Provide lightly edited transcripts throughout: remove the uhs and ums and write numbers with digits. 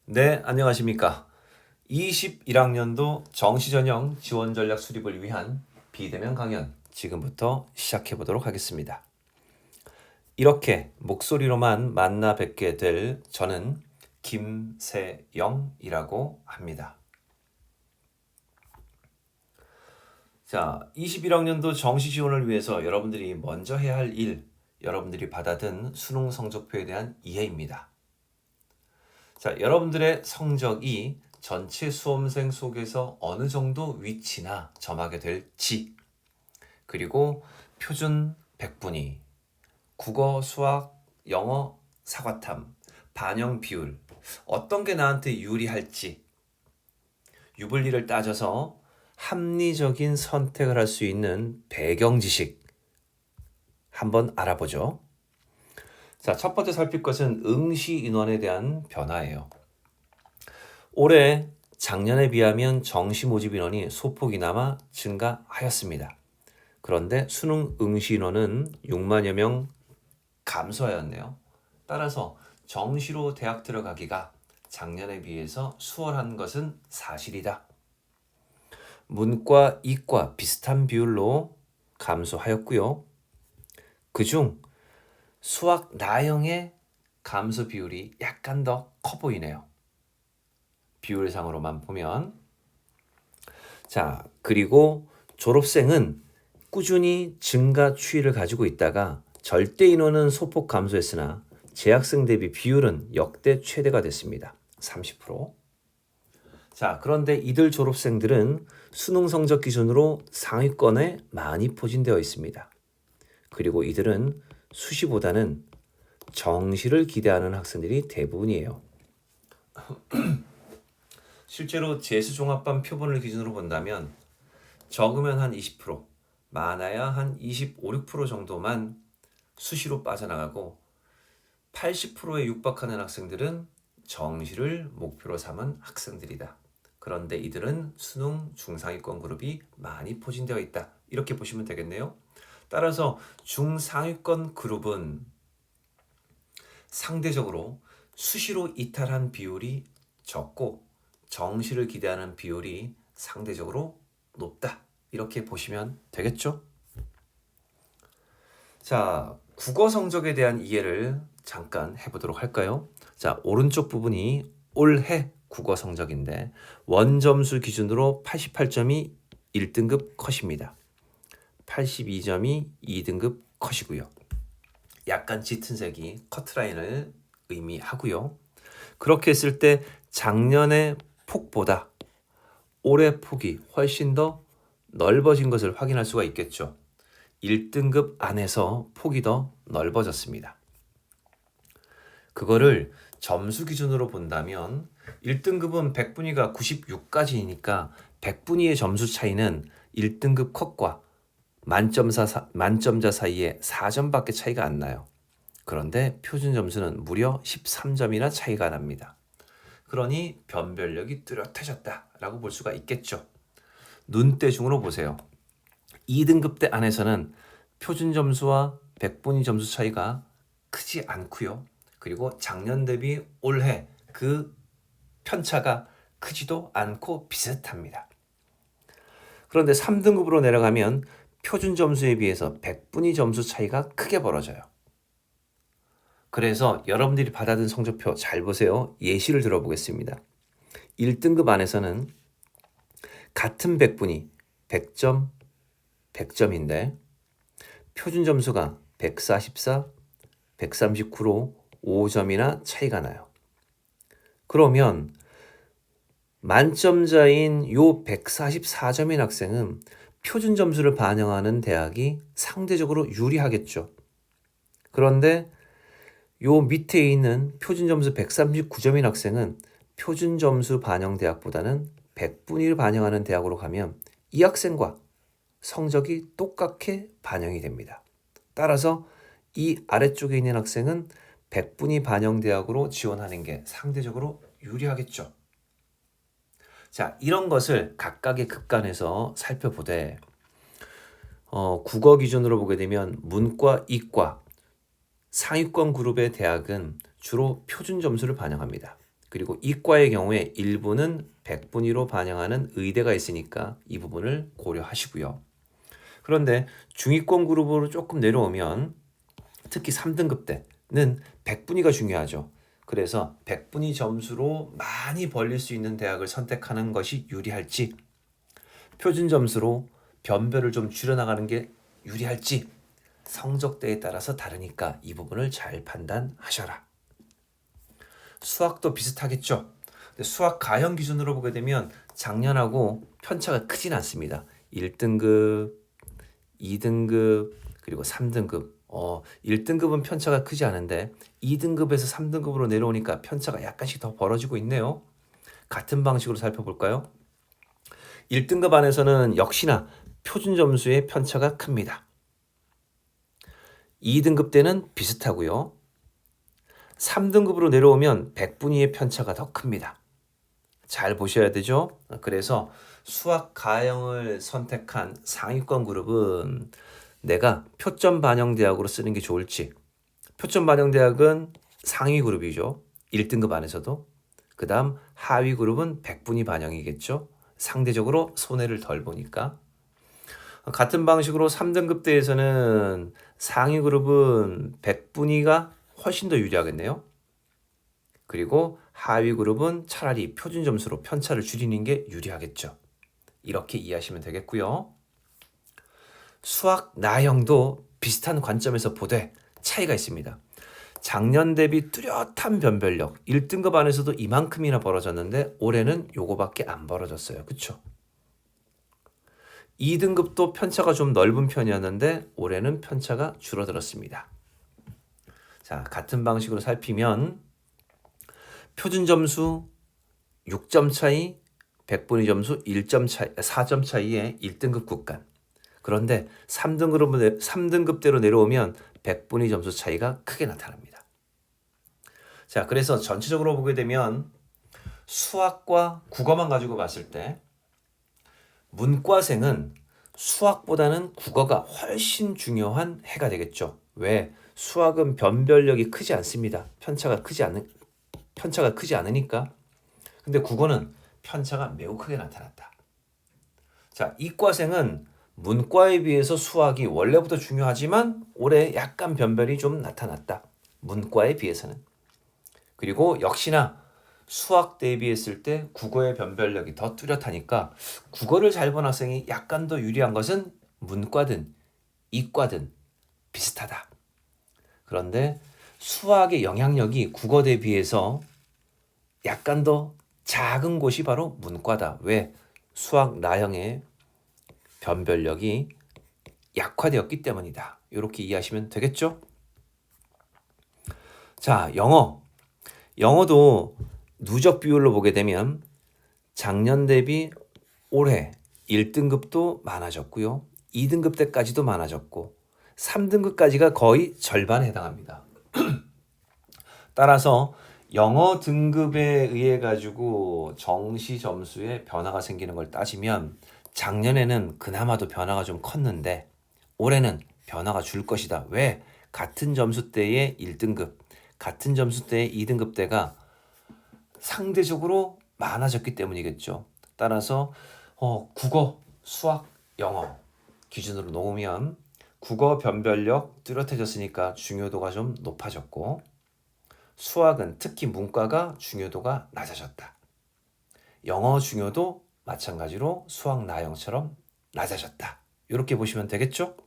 네, 안녕하십니까. 21학년도 정시전형 지원전략 수립을 위한 비대면 강연 지금부터 시작해 보도록 하겠습니다. 이렇게 목소리로만 만나 뵙게 될 저는 김세영이라고 합니다. 자, 21학년도 정시 지원을 위해서 여러분들이 먼저 해야 할 일, 여러분들이 받아든 수능 성적표에 대한 이해입니다. 자, 여러분들의 성적이 전체 수험생 속에서 어느 정도 위치나 점하게 될지, 그리고 표준 100분위, 국어, 수학, 영어, 사과탐, 반영 비율, 어떤 게 나한테 유리할지, 유불리를 따져서 합리적인 선택을 할 수 있는 배경 지식 한번 알아보죠. 자, 첫 번째 살필 것은 응시 인원에 대한 변화예요. 올해 작년에 비하면 정시 모집 인원이 소폭이나마 증가하였습니다. 그런데 수능 응시 인원은 6만여 명 감소하였네요. 따라서 정시로 대학 들어가기가 작년에 비해서 수월한 것은 사실이다. 문과, 이과 비슷한 비율로 감소하였고요. 그중 수학 나형의 감소 비율이 약간 더 커 보이네요. 비율상으로만 보면. 자, 그리고 졸업생은 꾸준히 증가 추이를 가지고 있다가 절대 인원은 소폭 감소했으나 재학생 대비 비율은 역대 최대가 됐습니다. 30%. 자, 그런데 이들 졸업생들은 수능 성적 기준으로 상위권에 많이 포진되어 있습니다. 그리고 이들은 수시보다는 정시를 기대하는 학생들이 대부분이에요. 실제로 재수종합반 표본을 기준으로 본다면 적으면 한 20%, 많아야 한 25, 6% 정도만 수시로 빠져나가고 80%에 육박하는 학생들은 정시를 목표로 삼은 학생들이다. 그런데 이들은 수능 중상위권 그룹이 많이 포진되어 있다. 이렇게 보시면 되겠네요. 따라서 중상위권 그룹은 상대적으로 수시로 이탈한 비율이 적고 정시를 기대하는 비율이 상대적으로 높다. 이렇게 보시면 되겠죠? 자, 국어 성적에 대한 이해를 잠깐 해보도록 할까요? 자, 오른쪽 부분이 올해 국어 성적인데 원점수 기준으로 88점이 1등급 컷입니다. 82점이 2등급 컷이고요. 약간 짙은 색이 커트라인을 의미하고요. 그렇게 했을 때 작년의 폭보다 올해 폭이 훨씬 더 넓어진 것을 확인할 수가 있겠죠. 1등급 안에서 폭이 더 넓어졌습니다. 그거를 점수 기준으로 본다면 1등급은 100분위가 96까지니까 100분위의 점수 차이는 1등급 컷과 만점자 사이에 4점밖에 차이가 안 나요. 그런데 표준 점수는 무려 13점이나 차이가 납니다. 그러니 변별력이 뚜렷해졌다라고 볼 수가 있겠죠. 눈대중으로 보세요. 2등급대 안에서는 표준 점수와 100분위 점수 차이가 크지 않고요. 그리고 작년 대비 올해 그 편차가 크지도 않고 비슷합니다. 그런데 3등급으로 내려가면 표준 점수에 비해서 100분위 점수 차이가 크게 벌어져요. 그래서 여러분들이 받아든 성적표 잘 보세요. 예시를 들어보겠습니다. 1등급 안에서는 같은 100분위 100점, 100점인데 표준 점수가 144, 139로 5점이나 차이가 나요. 그러면 만점자인 요 144점인 학생은 표준 점수를 반영하는 대학이 상대적으로 유리하겠죠. 그런데 요 밑에 있는 표준 점수 139점인 학생은 표준 점수 반영 대학보다는 100분위를 반영하는 대학으로 가면 이 학생과 성적이 똑같게 반영이 됩니다. 따라서 이 아래쪽에 있는 학생은 100분위 반영 대학으로 지원하는 게 상대적으로 유리하겠죠. 자, 이런 것을 각각의 극단에서 살펴보되 국어 기준으로 보게 되면 문과, 이과 상위권 그룹의 대학은 주로 표준 점수를 반영합니다. 그리고 이과의 경우에 일부는 백분위로 반영하는 의대가 있으니까 이 부분을 고려하시고요. 그런데 중위권 그룹으로 조금 내려오면 특히 3등급 때는 백분위가 중요하죠. 그래서 백분위 점수로 많이 벌릴 수 있는 대학을 선택하는 것이 유리할지, 표준 점수로 변별을 좀 줄여나가는 게 유리할지 성적대에 따라서 다르니까 이 부분을 잘 판단하셔라. 수학도 비슷하겠죠. 근데 수학 가형 기준으로 보게 되면 작년하고 편차가 크진 않습니다. 1등급, 2등급, 그리고 3등급. 1등급은 편차가 크지 않은데 2등급에서 3등급으로 내려오니까 편차가 약간씩 더 벌어지고 있네요. 같은 방식으로 살펴볼까요? 1등급 안에서는 역시나 표준 점수의 편차가 큽니다. 2등급 때는 비슷하고요. 3등급으로 내려오면 백분위의 편차가 더 큽니다. 잘 보셔야 되죠? 그래서 수학 가형을 선택한 상위권 그룹은 내가 표점 반영 대학으로 쓰는 게 좋을지, 표점 반영 대학은 상위 그룹이죠. 1등급 안에서도. 그 다음 하위 그룹은 백분위 반영이겠죠. 상대적으로 손해를 덜 보니까. 같은 방식으로 3등급 대에서는 상위 그룹은 백분위가 훨씬 더 유리하겠네요. 그리고 하위 그룹은 차라리 표준 점수로 편차를 줄이는 게 유리하겠죠. 이렇게 이해하시면 되겠고요. 수학 나형도 비슷한 관점에서 보되 차이가 있습니다. 작년 대비 뚜렷한 변별력, 1등급 안에서도 이만큼이나 벌어졌는데 올해는 요거밖에 안 벌어졌어요. 그쵸? 2등급도 편차가 좀 넓은 편이었는데 올해는 편차가 줄어들었습니다. 자, 같은 방식으로 살피면 표준 점수 6점 차이, 백분위 점수 1점 차이, 4점 차이의 1등급 국간. 그런데 3등급대로 내려오면 백분위 점수 차이가 크게 나타납니다. 자, 그래서 전체적으로 보게 되면 수학과 국어만 가지고 봤을 때 문과생은 수학보다는 국어가 훨씬 중요한 해가 되겠죠. 왜? 수학은 변별력이 크지 않습니다. 편차가 크지 않으니까. 근데 국어는 편차가 매우 크게 나타났다. 자, 이과생은 문과에 비해서 수학이 원래부터 중요하지만 올해 약간 변별이 좀 나타났다. 문과에 비해서는. 그리고 역시나 수학 대비했을 때 국어의 변별력이 더 뚜렷하니까 국어를 잘 본 학생이 약간 더 유리한 것은 문과든 이과든 비슷하다. 그런데 수학의 영향력이 국어 대비해서 약간 더 작은 곳이 바로 문과다. 왜? 수학 나형의 변별력이 약화되었기 때문이다. 이렇게 이해하시면 되겠죠? 자, 영어도 누적 비율로 보게 되면 작년 대비 올해 1등급도 많아졌고요. 2등급 때까지도 많아졌고 3등급까지가 거의 절반에 해당합니다. 따라서 영어 등급에 의해 가지고 정시 점수에 변화가 생기는 걸 따지면 작년에는 그나마도 변화가 좀 컸는데 올해는 변화가 줄 것이다. 왜? 같은 점수대의 1등급, 같은 점수대의 2등급대가 상대적으로 많아졌기 때문이겠죠. 따라서 국어, 수학, 영어 기준으로 놓으면 국어 변별력 뚜렷해졌으니까 중요도가 좀 높아졌고 수학은 특히 문과가 중요도가 낮아졌다. 영어 중요도 마찬가지로 수학 나형처럼 낮아졌다. 이렇게 보시면 되겠죠?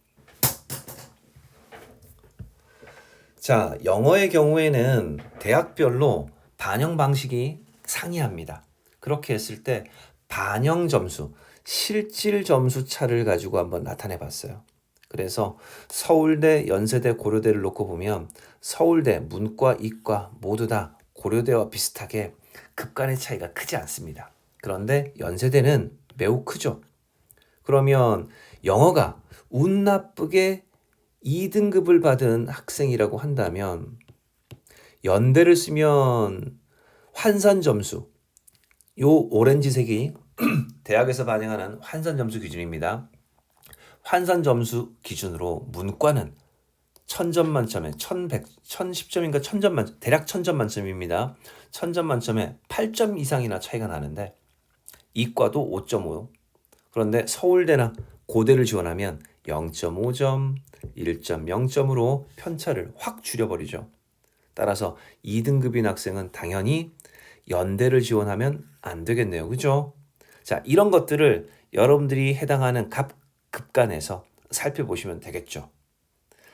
자, 영어의 경우에는 대학별로 반영 방식이 상이합니다. 그렇게 했을 때 반영 점수, 실질 점수 차를 가지고 한번 나타내 봤어요. 그래서 서울대, 연세대, 고려대를 놓고 보면 서울대, 문과, 이과 모두 다 고려대와 비슷하게 급간의 차이가 크지 않습니다. 그런데 연세대는 매우 크죠. 그러면 영어가 운 나쁘게 2등급을 받은 학생이라고 한다면 연대를 쓰면 환산 점수, 요 오렌지색이 대학에서 반영하는 환산 점수 기준입니다. 환산 점수 기준으로 문과는 1000점 만점에 1010점인가 1000점 만점, 대략 1000점 만점입니다. 1000점 만점에 8점 이상이나 차이가 나는데 이과도 5.5. 그런데 서울대나 고대를 지원하면 0.5점, 1.0점으로 편차를 확 줄여버리죠. 따라서 2등급인 학생은 당연히 연대를 지원하면 안 되겠네요. 그죠? 자, 이런 것들을 여러분들이 해당하는 급간에서 살펴보시면 되겠죠.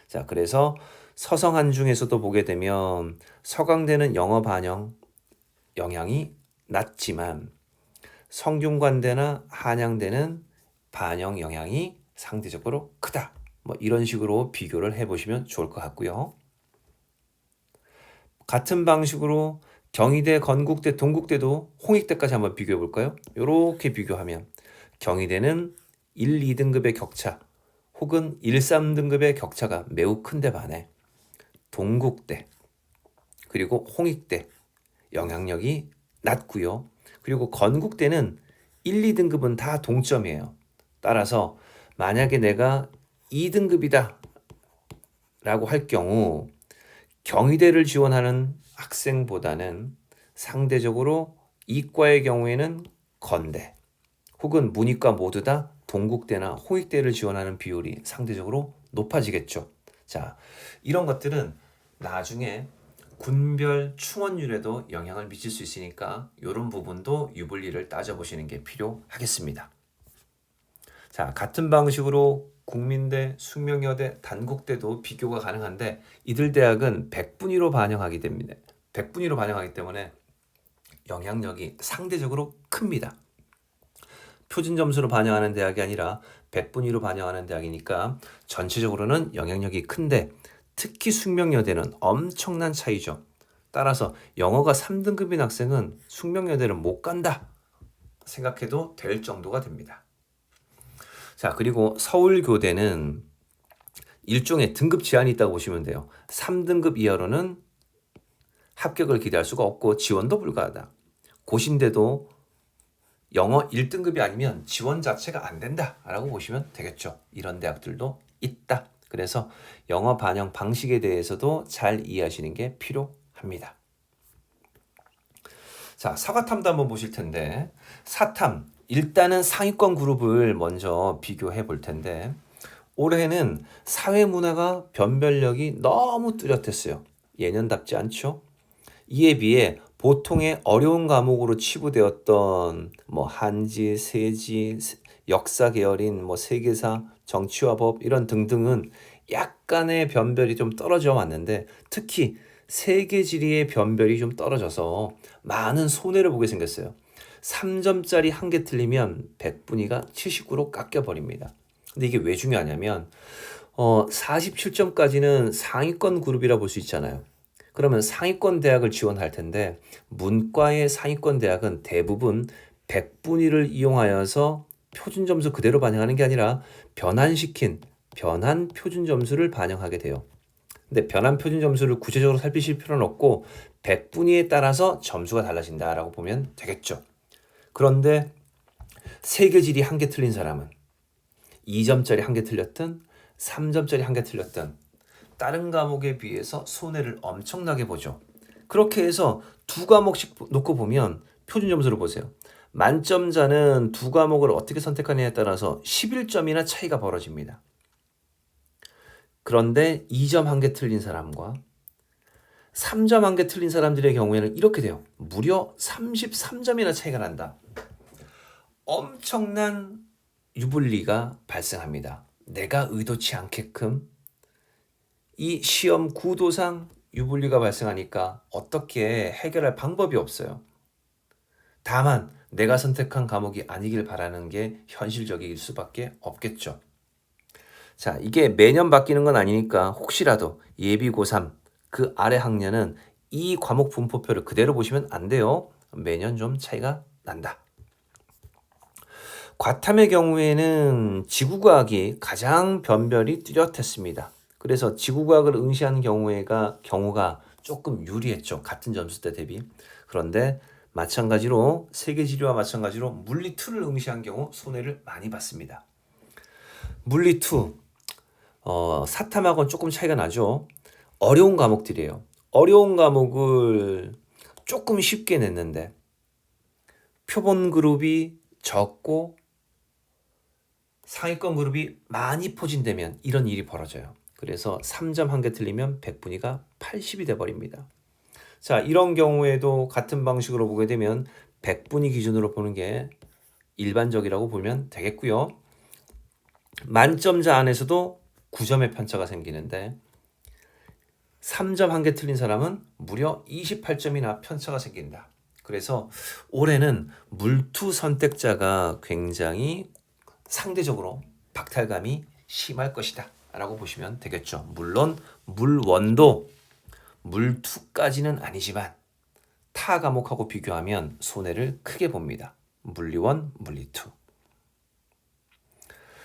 자, 그래서 서성한 중에서도 보게 되면 서강대는 영어 반영 영향이 낮지만 성균관대나 한양대는 반영 영향이 상대적으로 크다. 뭐 이런 식으로 비교를 해보시면 좋을 것 같고요. 같은 방식으로 경희대, 건국대, 동국대도 홍익대까지 한번 비교해 볼까요? 이렇게 비교하면 경희대는 1, 2등급의 격차 혹은 1, 3등급의 격차가 매우 큰데 반해 동국대 그리고 홍익대 영향력이 낮고요. 그리고 건국대는 1, 2등급은 다 동점이에요. 따라서 만약에 내가 2등급이다 라고 할 경우 경희대를 지원하는 학생보다는 상대적으로 이과의 경우에는 건대 혹은 문이과 모두 다 동국대나 홍익대를 지원하는 비율이 상대적으로 높아지겠죠. 자, 이런 것들은 나중에 군별 충원율에도 영향을 미칠 수 있으니까 이런 부분도 유불리를 따져보시는 게 필요하겠습니다. 자, 같은 방식으로 국민대, 숙명여대, 단국대도 비교가 가능한데 이들 대학은 100분위로 반영하기 때문에 영향력이 상대적으로 큽니다. 표준 점수로 반영하는 대학이 아니라 100분위로 반영하는 대학이니까 전체적으로는 영향력이 큰데 특히 숙명여대는 엄청난 차이죠. 따라서 영어가 3등급인 학생은 숙명여대는 못 간다 생각해도 될 정도가 됩니다. 자, 그리고 서울교대는 일종의 등급 제한이 있다고 보시면 돼요. 3등급 이하로는 합격을 기대할 수가 없고 지원도 불가하다. 고신대도 영어 1등급이 아니면 지원 자체가 안 된다라고 보시면 되겠죠. 이런 대학들도 있다. 그래서 영어 반영 방식에 대해서도 잘 이해하시는 게 필요합니다. 자, 사과탐도 한번 보실 텐데 사탐 일단은 상위권 그룹을 먼저 비교해 볼 텐데 올해는 사회문화가 변별력이 너무 뚜렷했어요. 예년답지 않죠? 이에 비해 보통의 어려운 과목으로 치부되었던 뭐 한지, 세지, 역사 계열인 뭐 세계사, 정치와 법 이런 등등은 약간의 변별이 좀 떨어져 왔는데 특히 세계지리의 변별이 좀 떨어져서 많은 손해를 보게 생겼어요. 3점짜리 한 개 틀리면 100분위가 79로 깎여버립니다. 근데 이게 왜 중요하냐면 47점까지는 상위권 그룹이라 볼 수 있잖아요. 그러면 상위권 대학을 지원할 텐데 문과의 상위권 대학은 대부분 100분위를 이용하여서 표준 점수 그대로 반영하는 게 아니라 변환 표준 점수를 반영하게 돼요. 근데 변환 표준 점수를 구체적으로 살피실 필요는 없고 100분위에 따라서 점수가 달라진다라고 보면 되겠죠. 그런데 세계지리 한 개 틀린 사람은 2점짜리 한 개 틀렸든 3점짜리 한 개 틀렸든 다른 과목에 비해서 손해를 엄청나게 보죠. 그렇게 해서 두 과목씩 놓고 보면 표준 점수를 보세요. 만점자는 두 과목을 어떻게 선택하느냐에 따라서 11점이나 차이가 벌어집니다. 그런데 2점 한 개 틀린 사람과 3점 한 개 틀린 사람들의 경우에는 이렇게 돼요. 무려 33점이나 차이가 난다. 엄청난 유불리가 발생합니다. 내가 의도치 않게끔 이 시험 구도상 유불리가 발생하니까 어떻게 해결할 방법이 없어요. 다만 내가 선택한 과목이 아니길 바라는 게 현실적일 수밖에 없겠죠. 자, 이게 매년 바뀌는 건 아니니까 혹시라도 예비 고3 그 아래 학년은 이 과목 분포표를 그대로 보시면 안 돼요. 매년 좀 차이가 난다. 과탐의 경우에는 지구과학이 가장 변별이 뚜렷했습니다. 그래서 지구과학을 응시하는 경우가 조금 유리했죠. 같은 점수대 대비. 그런데 마찬가지로 세계지리와 마찬가지로 물리2를 응시한 경우 손해를 많이 봤습니다. 물리2 사탐하고는 조금 차이가 나죠. 어려운 과목들이에요. 어려운 과목을 조금 쉽게 냈는데 표본 그룹이 적고 상위권 그룹이 많이 포진되면 이런 일이 벌어져요. 그래서 3점 한 개 틀리면 100분위가 80이 돼버립니다. 자, 이런 경우에도 같은 방식으로 보게 되면 100분위 기준으로 보는 게 일반적이라고 보면 되겠고요. 만점자 안에서도 9점의 편차가 생기는데 3점 한 개 틀린 사람은 무려 28점이나 편차가 생긴다. 그래서 올해는 물투 선택자가 굉장히 상대적으로 박탈감이 심할 것이다 라고 보시면 되겠죠. 물론 물원도 물투까지는 아니지만 타 과목하고 비교하면 손해를 크게 봅니다. 물리원, 물리투.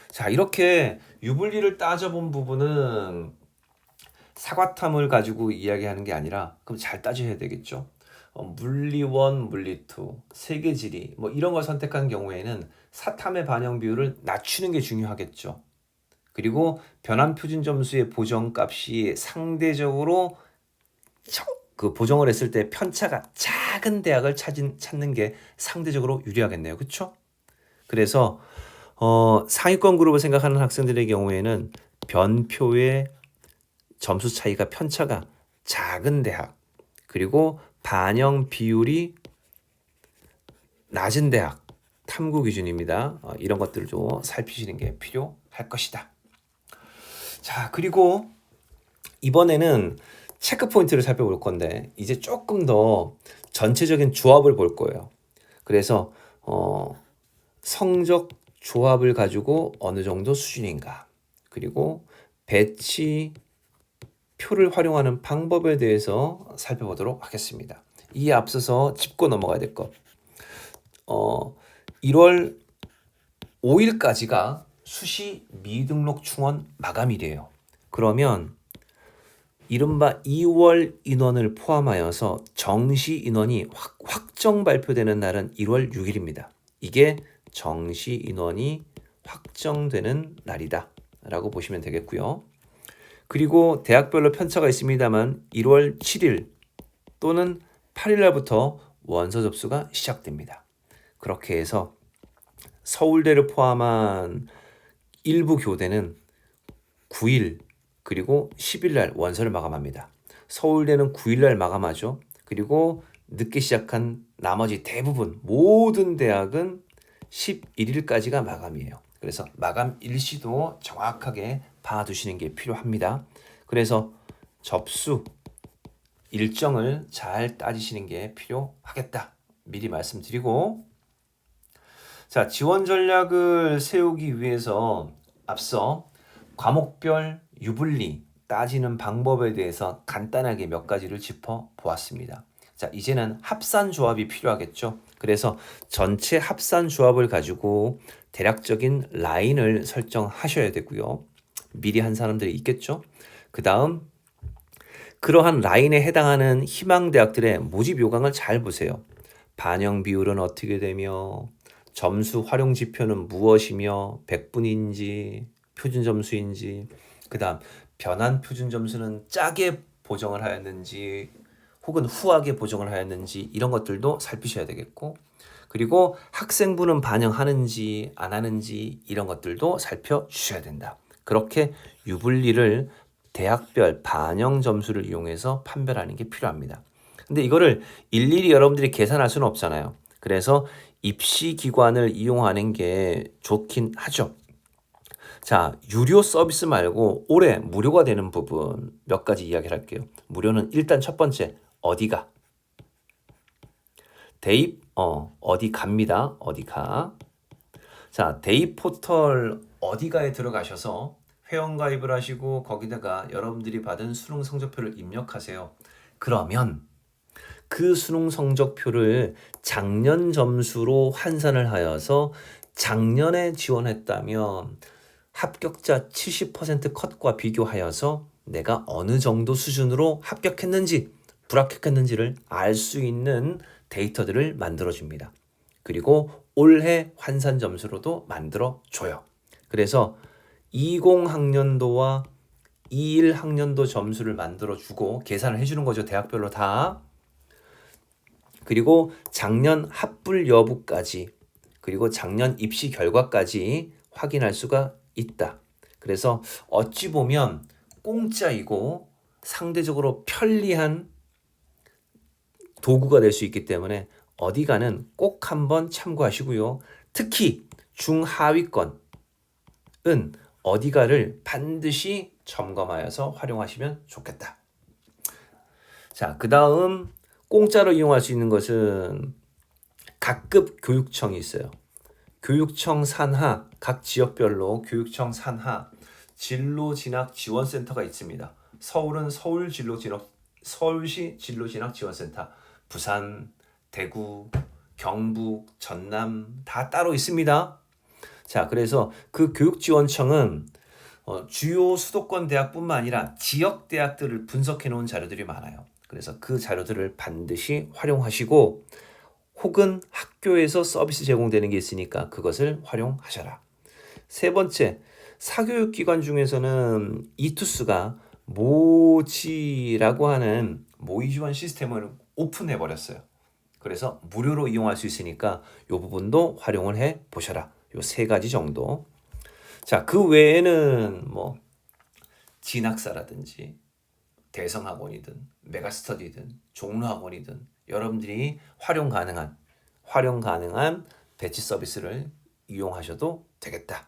자, 이렇게 유불리를 따져본 부분은 사과탐을 가지고 이야기하는 게 아니라 그럼 잘 따져야 되겠죠. 물리원, 물리투, 세계지리 뭐 이런 걸 선택한 경우에는 사탐의 반영 비율을 낮추는 게 중요하겠죠. 그리고 변환 표준 점수의 보정값이 상대적으로 그 보정을 했을 때 편차가 작은 대학을 찾는 게 상대적으로 유리하겠네요. 그렇죠? 그래서 상위권 그룹을 생각하는 학생들의 경우에는 변표의 점수 차이가 편차가 작은 대학 그리고 반영 비율이 낮은 대학 탐구 기준입니다. 이런 것들도 살피시는 게 필요할 것이다. 자, 그리고 이번에는 체크 포인트를 살펴볼 건데 이제 조금 더 전체적인 조합을 볼 거예요. 그래서 성적 조합을 가지고 어느 정도 수준인가 그리고 배치 표를 활용하는 방법에 대해서 살펴보도록 하겠습니다. 이에 앞서서 짚고 넘어가야 될 것. 1월 5일까지가 수시 미등록 충원 마감일이에요. 그러면 이른바 2월 인원을 포함하여서 정시 인원이 확정 발표되는 날은 1월 6일입니다. 이게 정시 인원이 확정되는 날이다 라고 보시면 되겠고요. 그리고 대학별로 편차가 있습니다만 1월 7일 또는 8일 날부터 원서 접수가 시작됩니다. 그렇게 해서 서울대를 포함한 일부 교대는 9일 그리고 10일 날 원서를 마감합니다. 서울대는 9일 날 마감하죠. 그리고 늦게 시작한 나머지 대부분 모든 대학은 11일까지가 마감이에요. 그래서 마감 일시도 정확하게 봐두시는 게 필요합니다. 그래서 접수 일정을 잘 따지시는 게 필요하겠다. 미리 말씀드리고 자, 지원 전략을 세우기 위해서 앞서 과목별 유불리 따지는 방법에 대해서 간단하게 몇 가지를 짚어 보았습니다. 자, 이제는 합산 조합이 필요하겠죠. 그래서 전체 합산 조합을 가지고 대략적인 라인을 설정하셔야 되고요. 미리 한 사람들이 있겠죠. 그 다음 그러한 라인에 해당하는 희망대학들의 모집 요강을 잘 보세요. 반영 비율은 어떻게 되며 점수 활용 지표는 무엇이며 100분인지 표준 점수인지 그 다음 변환 표준 점수는 짜게 보정을 하였는지 혹은 후하게 보정을 하였는지 이런 것들도 살피셔야 되겠고 그리고 학생부는 반영하는지 안 하는지 이런 것들도 살펴주셔야 된다. 그렇게 유불리를 대학별 반영 점수를 이용해서 판별하는 게 필요합니다. 근데 이거를 일일이 여러분들이 계산할 수는 없잖아요. 그래서 입시기관을 이용하는 게 좋긴 하죠. 자, 유료 서비스 말고 올해 무료가 되는 부분 몇 가지 이야기를 할게요. 무료는 일단 첫 번째, 어디가? 대입, 어디 갑니다. 어디 가? 자, 대입 포털 어디가에 들어가셔서 회원가입을 하시고 거기다가 여러분들이 받은 수능 성적표를 입력하세요. 그러면 그 수능 성적표를 작년 점수로 환산을 하여서 작년에 지원했다면 합격자 70% 컷과 비교하여서 내가 어느 정도 수준으로 합격했는지 불합격했는지를 알 수 있는 데이터들을 만들어줍니다. 그리고 올해 환산 점수로도 만들어줘요. 그래서 20학년도와 21학년도 점수를 만들어주고 계산을 해주는 거죠. 대학별로 다. 그리고 작년 합불 여부까지, 그리고 작년 입시 결과까지 확인할 수가 있다. 그래서 어찌 보면 공짜이고 상대적으로 편리한 도구가 될 수 있기 때문에 어디 가는 꼭 한번 참고하시고요. 특히 중하위권은 어디가를 반드시 점검하여서 활용하시면 좋겠다. 자, 그 다음 공짜로 이용할 수 있는 것은 각급 교육청이 있어요. 교육청 산하, 각 지역별로 교육청 산하 진로진학지원센터가 있습니다. 서울은 서울시 진로진학지원센터, 부산, 대구, 경북, 전남 다 따로 있습니다. 자, 그래서 그 교육지원청은 주요 수도권 대학뿐만 아니라 지역 대학들을 분석해 놓은 자료들이 많아요. 그래서 그 자료들을 반드시 활용하시고, 혹은 학교에서 서비스 제공되는 게 있으니까 그것을 활용하셔라. 세 번째, 사교육기관 중에서는 이투스가 모지라고 하는 모의 지원 시스템을 오픈해 버렸어요. 그래서 무료로 이용할 수 있으니까 이 부분도 활용을 해 보셔라. 요 세 가지 정도. 자, 그 외에는 뭐 진학사라든지 대성학원이든 메가스터디든 종로학원이든 여러분들이 활용 가능한 배치 서비스를 이용하셔도 되겠다.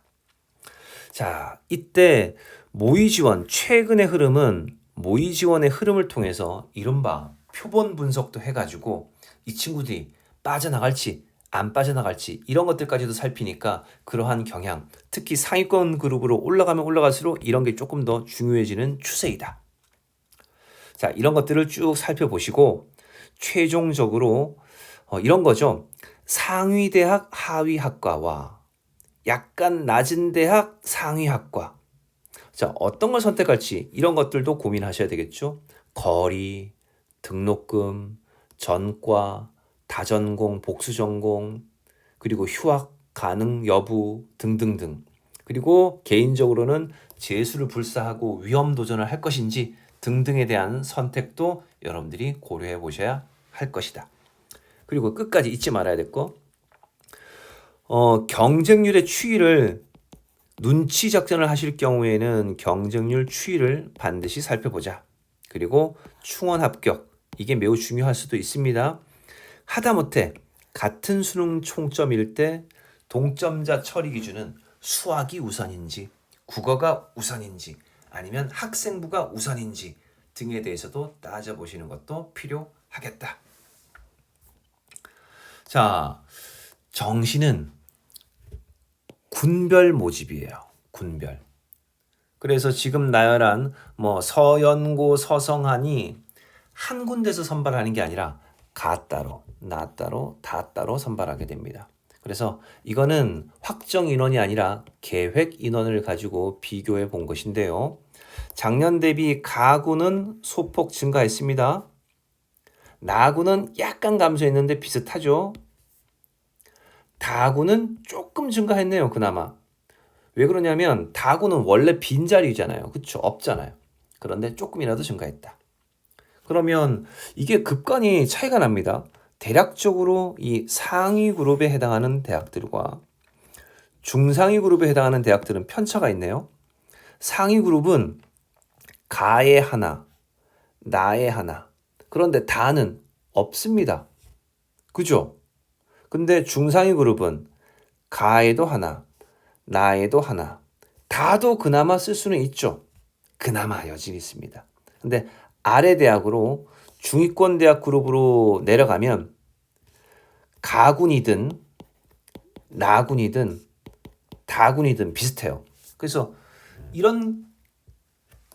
자, 이때 모의 지원 최근의 흐름은 모의 지원의 흐름을 통해서 이른바 표본 분석도 해가지고 이 친구들이 빠져나갈지 안 빠져나갈지 이런 것들까지도 살피니까 그러한 경향, 특히 상위권 그룹으로 올라가면 올라갈수록 이런 게 조금 더 중요해지는 추세이다. 자, 이런 것들을 쭉 살펴보시고 최종적으로 이런 거죠. 상위 대학 하위 학과와 약간 낮은 대학 상위 학과. 자, 어떤 걸 선택할지 이런 것들도 고민하셔야 되겠죠. 거리, 등록금, 전과, 다전공, 복수전공, 그리고 휴학 가능 여부 등등등. 그리고 개인적으로는 재수를 불사하고 위험 도전을 할 것인지 등등에 대한 선택도 여러분들이 고려해 보셔야 할 것이다. 그리고 끝까지 잊지 말아야 될 거, 경쟁률의 추이를 눈치 작전을 하실 경우에는 경쟁률 추이를 반드시 살펴보자. 그리고 충원 합격, 이게 매우 중요할 수도 있습니다. 하다못해 같은 수능 총점일 때 동점자 처리 기준은 수학이 우선인지 국어가 우선인지 아니면 학생부가 우선인지 등에 대해서도 따져보시는 것도 필요하겠다. 자, 정시는 군별 모집이에요. 군별. 그래서 지금 나열한 뭐 서연고, 서성한이 한 군데서 선발하는 게 아니라 가 따로, 나 따로, 다 따로 선발하게 됩니다. 그래서 이거는 확정 인원이 아니라 계획 인원을 가지고 비교해 본 것인데요. 작년 대비 가구는 소폭 증가했습니다. 나구는 약간 감소했는데 비슷하죠. 다구는 조금 증가했네요. 그나마. 왜 그러냐면 다구는 원래 빈자리잖아요. 그렇죠? 없잖아요. 그런데 조금이라도 증가했다. 그러면 이게 급간이 차이가 납니다. 대략적으로 이 상위 그룹에 해당하는 대학들과 중상위 그룹에 해당하는 대학들은 편차가 있네요. 상위 그룹은 가에 하나, 나에 하나. 그런데 다는 없습니다. 그죠? 근데 중상위 그룹은 가에도 하나, 나에도 하나, 다도 그나마 쓸 수는 있죠. 그나마 여진이 있습니다. 근데 아래 대학으로 중위권 대학 그룹으로 내려가면 가군이든 나군이든 다군이든 비슷해요. 그래서 이런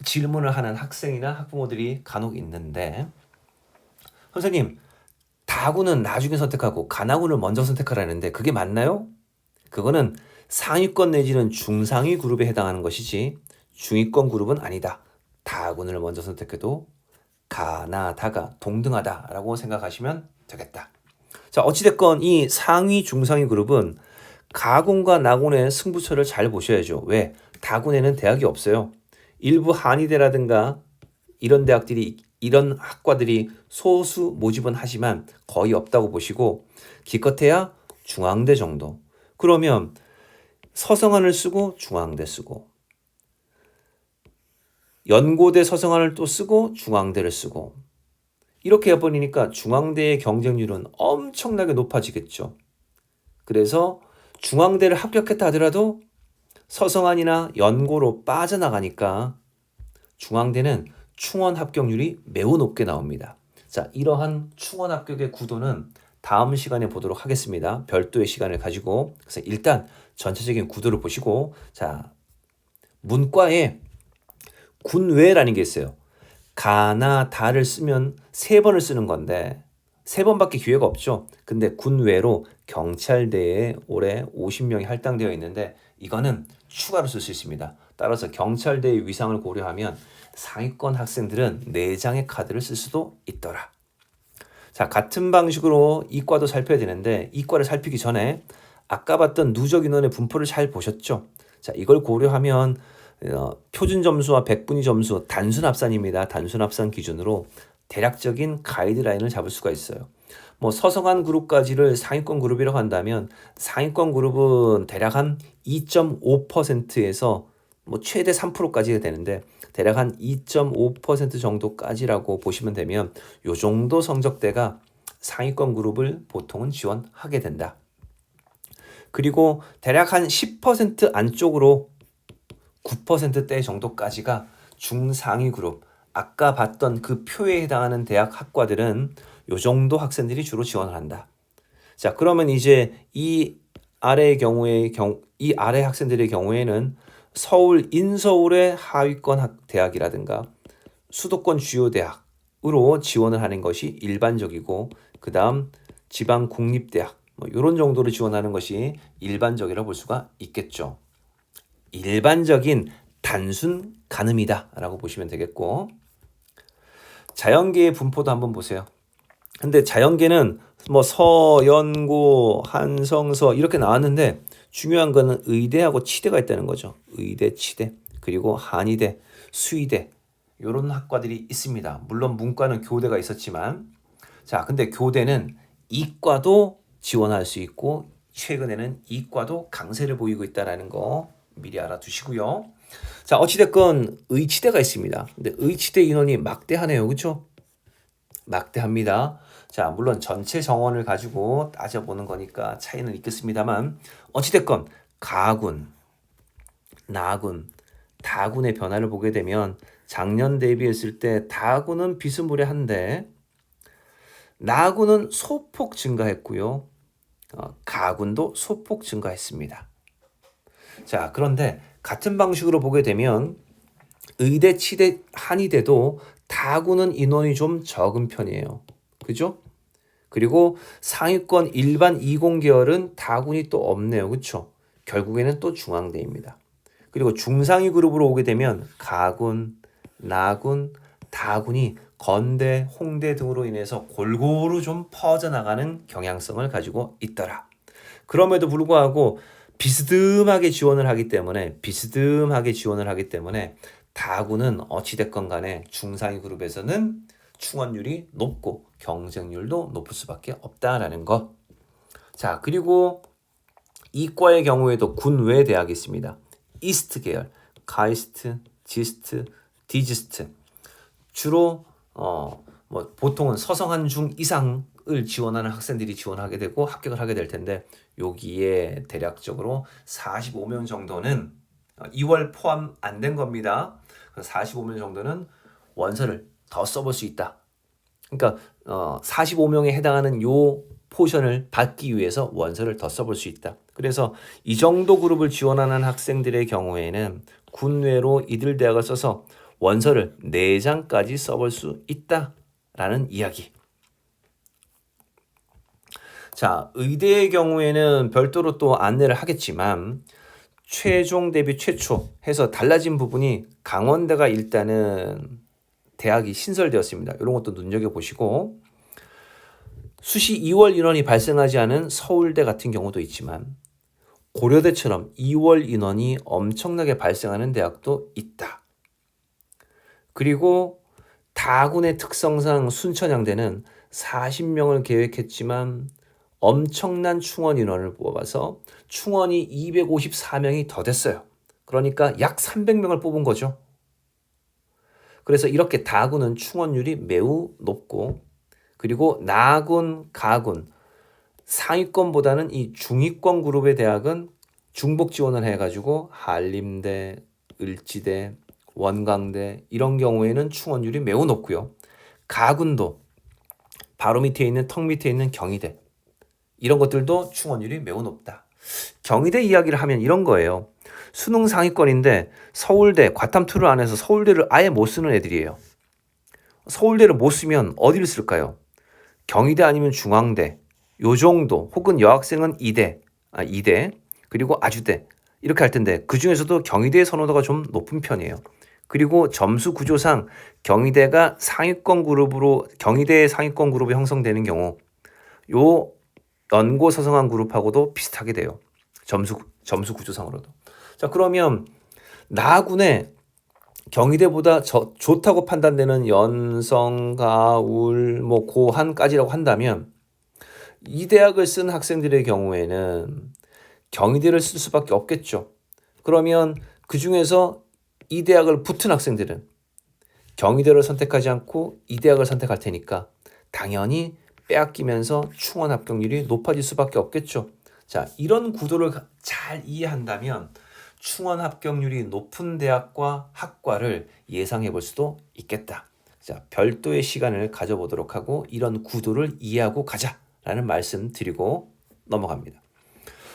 질문을 하는 학생이나 학부모들이 간혹 있는데, 선생님, 다군은 나중에 선택하고 가나군을 먼저 선택하라는데 그게 맞나요? 그거는 상위권 내지는 중상위 그룹에 해당하는 것이지 중위권 그룹은 아니다. 다군을 먼저 선택해도 가나 다가 동등하다라고 생각하시면 되겠다. 자, 어찌됐건 이 상위 중상위 그룹은 가군과 나군의 승부처를 잘 보셔야죠. 왜? 다군에는 대학이 없어요. 일부 한의대라든가 이런 대학들이 이런 학과들이 소수 모집은 하지만 거의 없다고 보시고 기껏해야 중앙대 정도. 그러면 서성한을 쓰고 중앙대 쓰고 연고대 서성한을 또 쓰고 중앙대를 쓰고 이렇게 해버리니까 중앙대의 경쟁률은 엄청나게 높아지겠죠. 그래서 중앙대를 합격했다 하더라도 서성한이나 연고로 빠져나가니까 중앙대는 충원 합격률이 매우 높게 나옵니다. 자, 이러한 충원 합격의 구도는 다음 시간에 보도록 하겠습니다. 별도의 시간을 가지고. 그래서 일단 전체적인 구도를 보시고, 자, 문과에 군외라는 게 있어요. 가나 다를 쓰면 3번을 쓰는 건데 3번밖에 기회가 없죠. 근데 군외로 경찰대에 올해 50명이 할당되어 있는데 이거는 추가로 쓸 수 있습니다. 따라서 경찰대의 위상을 고려하면 상위권 학생들은 4장의 카드를 쓸 수도 있더라. 자, 같은 방식으로 이과도 살펴야 되는데 이과를 살피기 전에 아까 봤던 누적 인원의 분포를 잘 보셨죠? 자, 이걸 고려하면 표준 점수와 백분위 점수 단순 합산입니다. 단순 합산 기준으로 대략적인 가이드라인을 잡을 수가 있어요. 뭐 서성한 그룹까지를 상위권 그룹이라고 한다면 상위권 그룹은 대략 한 2.5%에서 뭐 최대 3%까지 되는데 대략 한 2.5% 정도까지라고 보시면 되면 요 정도 성적대가 상위권 그룹을 보통은 지원하게 된다. 그리고 대략 한 10% 안쪽으로 9%대 정도까지가 중상위 그룹, 아까 봤던 그 표에 해당하는 대학 학과들은 요 정도 학생들이 주로 지원을 한다. 자, 그러면 이제 이 아래 학생들의 경우에는 서울, 인서울의 하위권 대학이라든가 수도권 주요 대학으로 지원을 하는 것이 일반적이고 그 다음 지방 국립대학 뭐 이런 정도로 지원하는 것이 일반적이라고 볼 수가 있겠죠. 일반적인 단순 가늠이다 라고 보시면 되겠고 자연계의 분포도 한번 보세요. 근데 자연계는 뭐 서연고 한성서 이렇게 나왔는데 중요한 거는 의대하고 치대가 있다는 거죠. 의대, 치대, 그리고 한의대, 수의대 이런 학과들이 있습니다. 물론 문과는 교대가 있었지만 자, 근데 교대는 이과도 지원할 수 있고 최근에는 이과도 강세를 보이고 있다는 거 미리 알아두시고요. 자, 어찌됐건 의치대가 있습니다. 근데 의치대 인원이 막대하네요. 그렇죠? 막대합니다. 자, 물론 전체 정원을 가지고 따져보는 거니까 차이는 있겠습니다만 어찌됐건 가군, 나군, 다군의 변화를 보게 되면 작년 대비했을 때 다군은 비스무리한데 나군은 소폭 증가했고요. 가군도 소폭 증가했습니다. 자, 그런데 같은 방식으로 보게 되면 의대, 치대, 한의대도 다군은 인원이 좀 적은 편이에요. 그죠? 그리고 상위권 일반 이공계열은 다군이 또 없네요. 그렇죠? 결국에는 또 중앙대입니다. 그리고 중상위 그룹으로 오게 되면 가군, 나군, 다군이 건대, 홍대 등으로 인해서 골고루 좀 퍼져나가는 경향성을 가지고 있더라. 그럼에도 불구하고 비스듬하게 지원을 하기 때문에 다군은 어찌됐건 간에 중상위 그룹에서는 충원율이 높고 경쟁률도 높을 수밖에 없다라는 것. 자, 그리고 이과의 경우에도 군외 대학이 있습니다. 이스트 계열, 카이스트, 지스트, 디지스트. 주로 뭐 보통은 서성한 중 이상을 지원하는 학생들이 지원하게 되고 합격을 하게 될 텐데 여기에 대략적으로 45명 정도는 2월 포함 안 된 겁니다. 45명 정도는 원서를 더 써볼 수 있다. 그러니까 45명에 해당하는 요 포션을 받기 위해서 원서를 더 써볼 수 있다. 그래서 이 정도 그룹을 지원하는 학생들의 경우에는 군외로 이들 대학을 써서 원서를 4장까지 써볼 수 있다라는 이야기. 자, 의대의 경우에는 별도로 또 안내를 하겠지만 최종 대비 최초 해서 달라진 부분이 강원대가 일단은 대학이 신설되었습니다. 이런 것도 눈여겨보시고 수시 2월 인원이 발생하지 않은 서울대 같은 경우도 있지만 고려대처럼 2월 인원이 엄청나게 발생하는 대학도 있다. 그리고 다군의 특성상 순천향대는 40명을 계획했지만 엄청난 충원 인원을 뽑아서 충원이 254명이 더 됐어요. 그러니까 약 300명을 뽑은 거죠. 그래서 이렇게 다군은 충원율이 매우 높고, 그리고 나군, 가군, 상위권보다는 이 중위권 그룹의 대학은 중복 지원을 해가지고 한림대, 을지대, 원광대 이런 경우에는 충원율이 매우 높고요. 가군도 바로 밑에 있는 턱 밑에 있는 경희대 이런 것들도 충원율이 매우 높다. 경희대 이야기를 하면 이런 거예요. 수능 상위권인데 서울대 과탐2를 안 해서 서울대를 아예 못 쓰는 애들이에요. 서울대를 못 쓰면 어디를 쓸까요? 경희대 아니면 중앙대, 요 정도, 혹은 여학생은 이대 그리고 아주대 이렇게 할 텐데 그 중에서도 경희대의 선호도가 좀 높은 편이에요. 그리고 점수 구조상 경희대의 상위권 그룹이 형성되는 경우 요 연고 서성한 그룹하고도 비슷하게 돼요. 점수 구조상으로도. 자, 그러면 나군에 경희대보다 좋다고 판단되는 연성, 가울, 고한까지라고 한다면 이 대학을 쓴 학생들의 경우에는 경희대를 쓸 수밖에 없겠죠. 그러면 그 중에서 이 대학을 붙은 학생들은 경희대를 선택하지 않고 이 대학을 선택할 테니까 당연히 빼앗기면서 충원 합격률이 높아질 수밖에 없겠죠. 자, 이런 구도를 잘 이해한다면 충원 합격률이 높은 대학과 학과를 예상해 볼 수도 있겠다. 자, 별도의 시간을 가져보도록 하고 이런 구도를 이해하고 가자라는 말씀 드리고 넘어갑니다.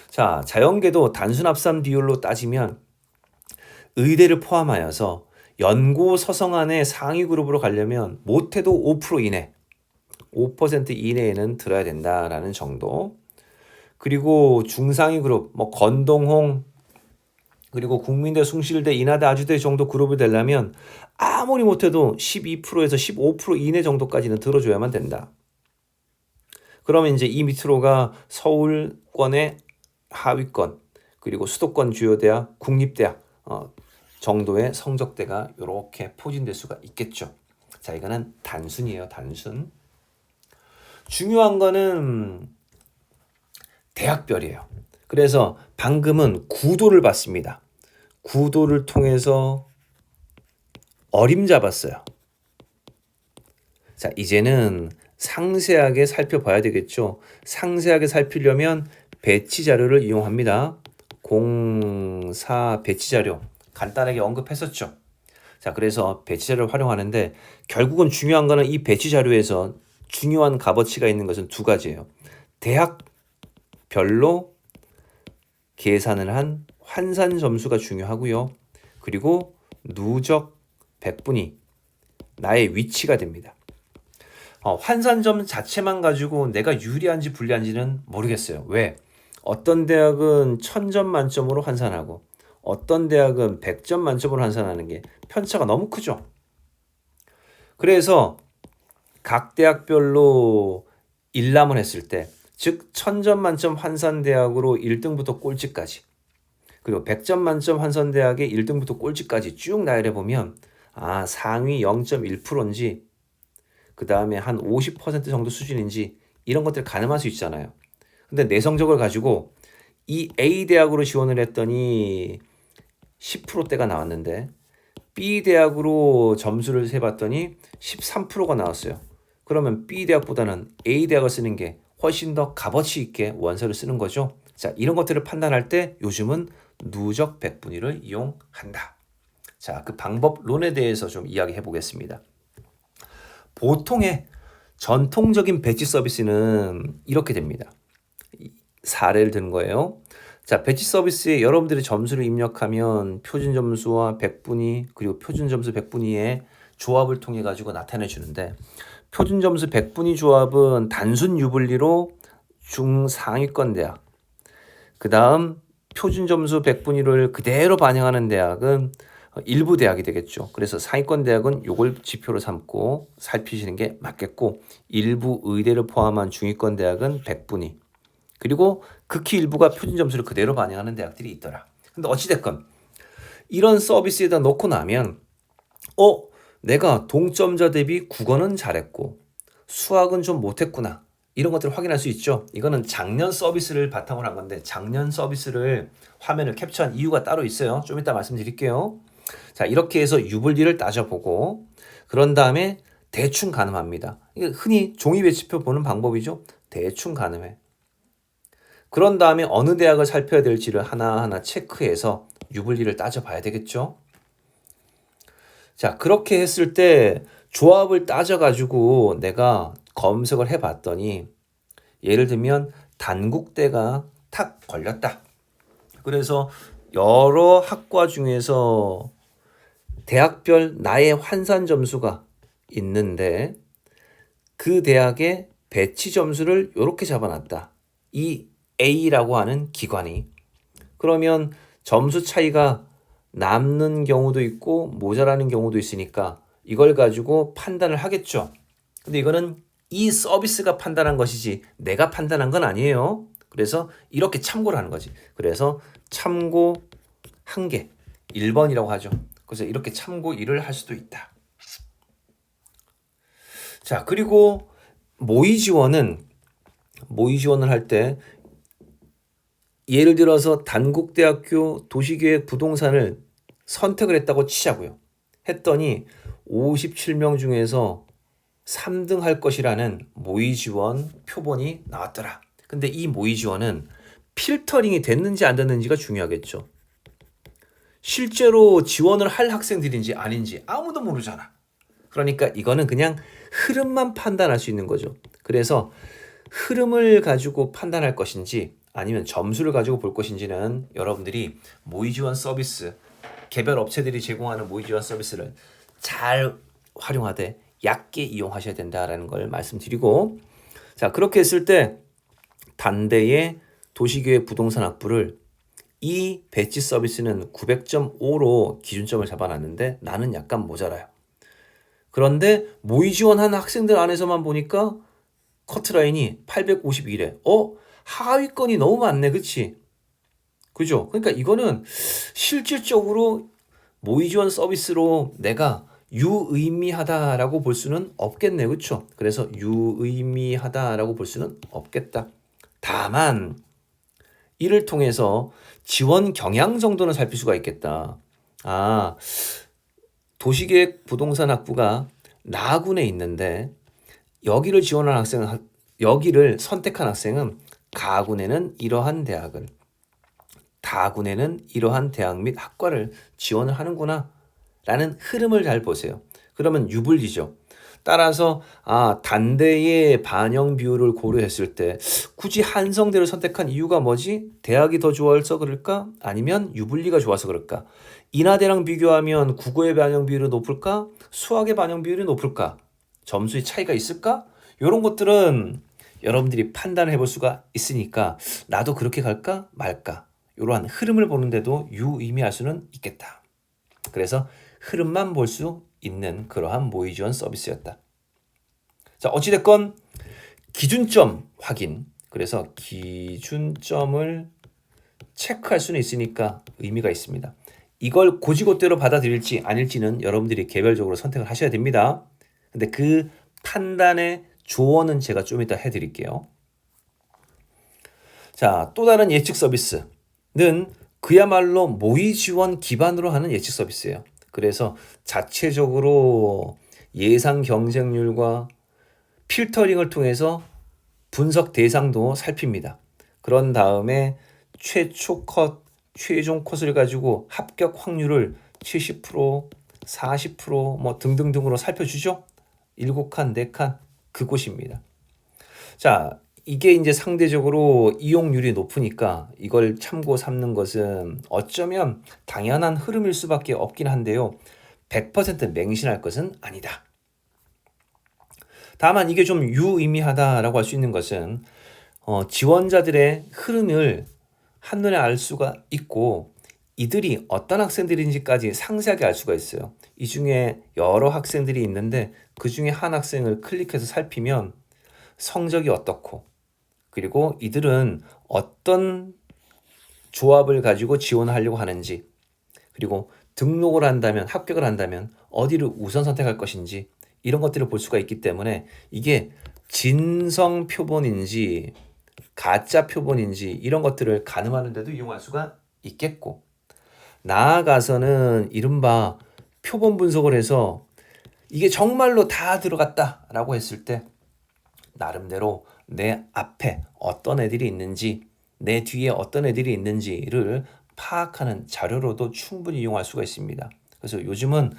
자, 자연계도 단순 합산 비율로 따지면 의대를 포함하여서 연고 서성안의 상위 그룹으로 가려면 못해도 5% 이내, 5% 이내에는 들어야 된다라는 정도. 그리고 중상위 그룹, 건동홍, 그리고 국민대, 숭실대, 인하대, 아주대 정도 그룹이 되려면 아무리 못해도 12%에서 15% 이내 정도까지는 들어줘야만 된다. 그러면 이제 이 밑으로가 서울권의 하위권, 그리고 수도권 주요 대학, 국립대학 정도의 성적대가 이렇게 포진될 수가 있겠죠. 자, 이거는 단순이에요, 단순. 중요한 거는 대학별이에요. 그래서 방금은 구도를 봤습니다. 구도를 통해서 어림잡았어요. 자, 이제는 상세하게 살펴봐야 되겠죠. 상세하게 살피려면 배치 자료를 이용합니다. 공사 배치 자료 간단하게 언급했었죠. 자, 그래서 배치 자료를 활용하는데 결국은 중요한 거는 이 배치 자료에서 중요한 값어치가 있는 것은 두 가지예요. 대학별로 계산을 한 환산 점수가 중요하고요. 그리고 누적 백분위, 나의 위치가 됩니다. 환산점 자체만 가지고 내가 유리한지 불리한지는 모르겠어요. 왜? 어떤 대학은 1000점 만점으로 환산하고 어떤 대학은 100점 만점으로 환산하는 게 편차가 너무 크죠. 그래서 각 대학별로 일람을 했을 때, 즉 1000점 만점 환산대학으로 1등부터 꼴찌까지, 그리고 100점 만점 환산대학의 1등부터 꼴찌까지 쭉 나열해 보면 상위 0.1%인지 그 다음에 한 50% 정도 수준인지 이런 것들 가늠할 수 있잖아요. 근데 내 성적을 가지고 이 A 대학으로 지원을 했더니 10%대가 나왔는데 B 대학으로 점수를 세봤더니 13%가 나왔어요. 그러면 B 대학보다는 A 대학을 쓰는 게 훨씬 더 값어치 있게 원서를 쓰는 거죠. 자, 이런 것들을 판단할 때 요즘은 누적 백분위를 이용한다. 자, 그 방법론에 대해서 좀 이야기해 보겠습니다. 보통의 전통적인 배치 서비스는 이렇게 됩니다. 사례를 든 거예요. 자, 배치 서비스에 여러분들이 점수를 입력하면 표준 점수와 백분위 그리고 표준 점수 백분위의 조합을 통해 가지고 나타내 주는데, 표준 점수 백분위 조합은 단순 유불리로 중상위권 대학, 그 다음 표준 점수 백분위를 그대로 반영하는 대학은 일부 대학이 되겠죠. 그래서 상위권 대학은 요걸 지표로 삼고 살피시는 게 맞겠고, 일부 의대를 포함한 중위권 대학은 백분위, 그리고 극히 일부가 표준 점수를 그대로 반영하는 대학들이 있더라. 근데 어찌됐건 이런 서비스에다 놓고 나면 내가 동점자 대비 국어는 잘했고 수학은 좀 못했구나. 이런 것들을 확인할 수 있죠. 이거는 작년 서비스를 바탕으로 한 건데 작년 서비스를 화면을 캡처한 이유가 따로 있어요. 좀 이따 말씀드릴게요. 자, 이렇게 해서 유불리를 따져보고 그런 다음에 대충 가늠합니다. 이게 흔히 종이 배치표 보는 방법이죠. 대충 가늠해. 그런 다음에 어느 대학을 살펴야 될지를 하나하나 체크해서 유불리를 따져봐야 되겠죠. 자, 그렇게 했을 때 조합을 따져가지고 내가 검색을 해봤더니 예를 들면 단국대가 탁 걸렸다. 그래서 여러 학과 중에서 대학별 나의 환산 점수가 있는데 그 대학의 배치 점수를 이렇게 잡아놨다. 이 A라고 하는 기관이. 그러면 점수 차이가 남는 경우도 있고 모자라는 경우도 있으니까 이걸 가지고 판단을 하겠죠. 근데 이거는 이 서비스가 판단한 것이지 내가 판단한 건 아니에요. 그래서 이렇게 참고를 하는 거지. 그래서 참고 한 개, 1번이라고 하죠. 그래서 이렇게 참고 1을 할 수도 있다. 자, 그리고 모의 지원을 할 때 예를 들어서 단국대학교 도시계획 부동산을 선택을 했다고 치자고요. 했더니 57명 중에서 3등 할 것이라는 모의 지원 표본이 나왔더라. 근데 이 모의 지원은 필터링이 됐는지 안 됐는지가 중요하겠죠. 실제로 지원을 할 학생들인지 아닌지 아무도 모르잖아. 그러니까 이거는 그냥 흐름만 판단할 수 있는 거죠. 그래서 흐름을 가지고 판단할 것인지 아니면 점수를 가지고 볼 것인지는 여러분들이 모의 지원 서비스, 개별 업체들이 제공하는 모의 지원 서비스를 잘 활용하되 얕게 이용하셔야 된다라는 걸 말씀드리고, 자, 그렇게 했을 때 단대의 도시계획 부동산 학부를 이 배치 서비스는 900.5로 기준점을 잡아놨는데 나는 약간 모자라요. 그런데 모의 지원한 학생들 안에서만 보니까 커트라인이 851에 하위권이 너무 많네. 그치? 그죠? 그러니까 이거는 실질적으로 모의 지원 서비스로 내가 유의미하다라고 볼 수는 없겠네. 그렇죠? 그래서 유의미하다라고 볼 수는 없겠다. 다만 이를 통해서 지원 경향 정도는 살필 수가 있겠다. 도시계획 부동산 학부가 나군에 있는데 여기를 지원한 학생은 여기를 선택한 학생은 가군에는 이러한 대학을, 다군에는 이러한 대학 및 학과를 지원을 하는구나 라는 흐름을 잘 보세요. 그러면 유불리죠. 따라서 단대의 반영 비율을 고려했을 때 굳이 한성대를 선택한 이유가 뭐지? 대학이 더 좋아서 그럴까? 아니면 유불리가 좋아서 그럴까? 인하대랑 비교하면 국어의 반영 비율이 높을까? 수학의 반영 비율이 높을까? 점수의 차이가 있을까? 이런 것들은 여러분들이 판단을 해볼 수가 있으니까 나도 그렇게 갈까 말까? 이러한 흐름을 보는데도 유의미할 수는 있겠다. 그래서 흐름만 볼 수 있는 그러한 모의 지원 서비스였다. 자, 어찌됐건 기준점 확인. 그래서 기준점을 체크할 수는 있으니까 의미가 있습니다. 이걸 고지고대로 받아들일지 아닐지는 여러분들이 개별적으로 선택을 하셔야 됩니다. 근데 그 판단의 조언은 제가 좀 이따 해드릴게요. 자, 또 다른 예측 서비스는 그야말로 모의 지원 기반으로 하는 예측 서비스예요. 그래서 자체적으로 예상 경쟁률과 필터링을 통해서 분석 대상도 살핍니다. 그런 다음에 최초 컷, 최종 컷을 가지고 합격 확률을 70%, 40% 뭐 등등등으로 살펴주죠. 7칸, 4칸 그곳입니다. 자, 이게 이제 상대적으로 이용률이 높으니까 이걸 참고 삼는 것은 어쩌면 당연한 흐름일 수밖에 없긴 한데요. 100% 맹신할 것은 아니다. 다만 이게 좀 유의미하다라고 할 수 있는 것은 지원자들의 흐름을 한눈에 알 수가 있고 이들이 어떤 학생들인지까지 상세하게 알 수가 있어요. 이 중에 여러 학생들이 있는데 그 중에 한 학생을 클릭해서 살피면 성적이 어떻고 그리고 이들은 어떤 조합을 가지고 지원을 하려고 하는지 그리고 등록을 한다면 합격을 한다면 어디를 우선 선택할 것인지 이런 것들을 볼 수가 있기 때문에 이게 진성 표본인지 가짜 표본인지 이런 것들을 가늠하는 데도 이용할 수가 있겠고, 나아가서는 이른바 표본 분석을 해서 이게 정말로 다 들어갔다라고 했을 때 나름대로 내 앞에 어떤 애들이 있는지 내 뒤에 어떤 애들이 있는지를 파악하는 자료로도 충분히 이용할 수가 있습니다. 그래서 요즘은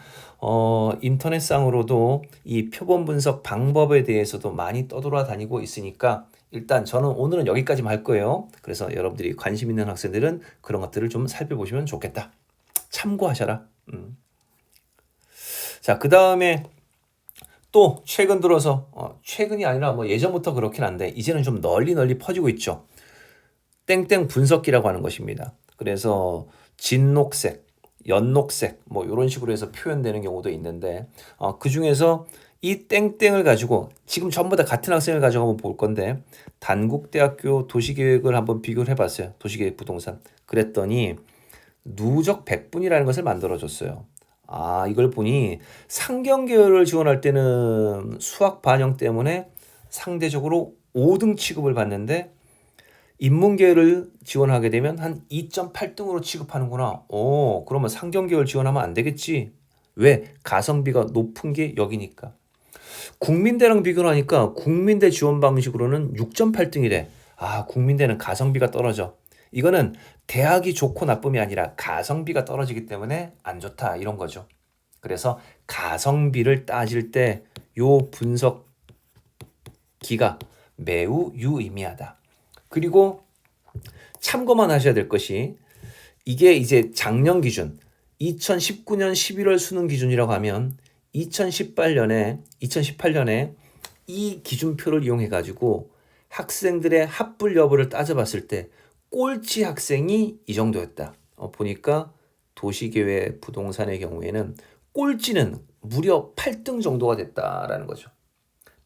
인터넷상으로도 이 표본 분석 방법에 대해서도 많이 떠돌아다니고 있으니까 일단 저는 오늘은 여기까지만 할 거예요. 그래서 여러분들이 관심 있는 학생들은 그런 것들을 좀 살펴보시면 좋겠다. 참고하셔라. 자, 그 다음에 또 최근 들어서 최근이 아니라 뭐 예전부터 그렇긴 한데 이제는 좀 널리 퍼지고 있죠. 땡땡 분석기라고 하는 것입니다. 그래서 진녹색, 연녹색 뭐 이런 식으로 해서 표현되는 경우도 있는데 그 중에서 이 땡땡을 가지고 지금 전부 다 같은 학생을 가지고 한번 볼 건데 단국대학교 도시계획을 한번 비교를 해봤어요. 도시계획 부동산. 그랬더니 누적 백분이라는 것을 만들어줬어요. 이걸 보니 상경계열을 지원할 때는 수학 반영 때문에 상대적으로 5등 취급을 받는데 인문계열을 지원하게 되면 한 2.8등으로 취급하는구나. 그러면 상경계열 지원하면 안 되겠지. 왜? 가성비가 높은 게 여기니까. 국민대랑 비교를 하니까 국민대 지원 방식으로는 6.8등이래. 국민대는 가성비가 떨어져. 이거는 대학이 좋고 나쁨이 아니라 가성비가 떨어지기 때문에 안 좋다 이런 거죠. 그래서 가성비를 따질 때 요 분석기가 매우 유의미하다. 그리고 참고만 하셔야 될 것이 이게 이제 작년 기준 2019년 11월 수능 기준이라고 하면 2018년에 이 기준표를 이용해 가지고 학생들의 합불 여부를 따져봤을 때 꼴찌 학생이 이 정도였다. 보니까 도시계획 부동산의 경우에는 꼴찌는 무려 8등 정도가 됐다라는 거죠.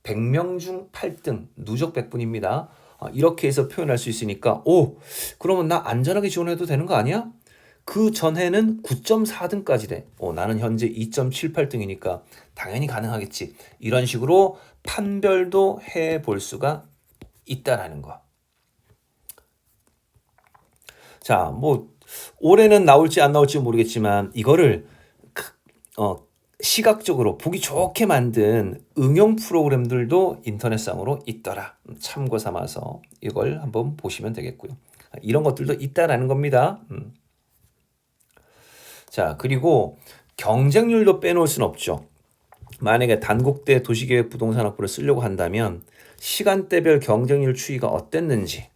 100명 중 8등, 누적 백분입니다. 이렇게 해서 표현할 수 있으니까 그러면 나 안전하게 지원해도 되는 거 아니야? 그 전해는 9.4등까지 돼. 나는 현재 2.78등이니까 당연히 가능하겠지. 이런 식으로 판별도 해볼 수가 있다라는 거. 자, 뭐 올해는 나올지 안 나올지 모르겠지만 이거를 시각적으로 보기 좋게 만든 응용 프로그램들도 인터넷상으로 있더라. 참고 삼아서 이걸 한번 보시면 되겠고요. 이런 것들도 있다라는 겁니다. 자, 그리고 경쟁률도 빼놓을 수는 없죠. 만약에 단국대 도시계획 부동산학부를 쓰려고 한다면 시간대별 경쟁률 추이가 어땠는지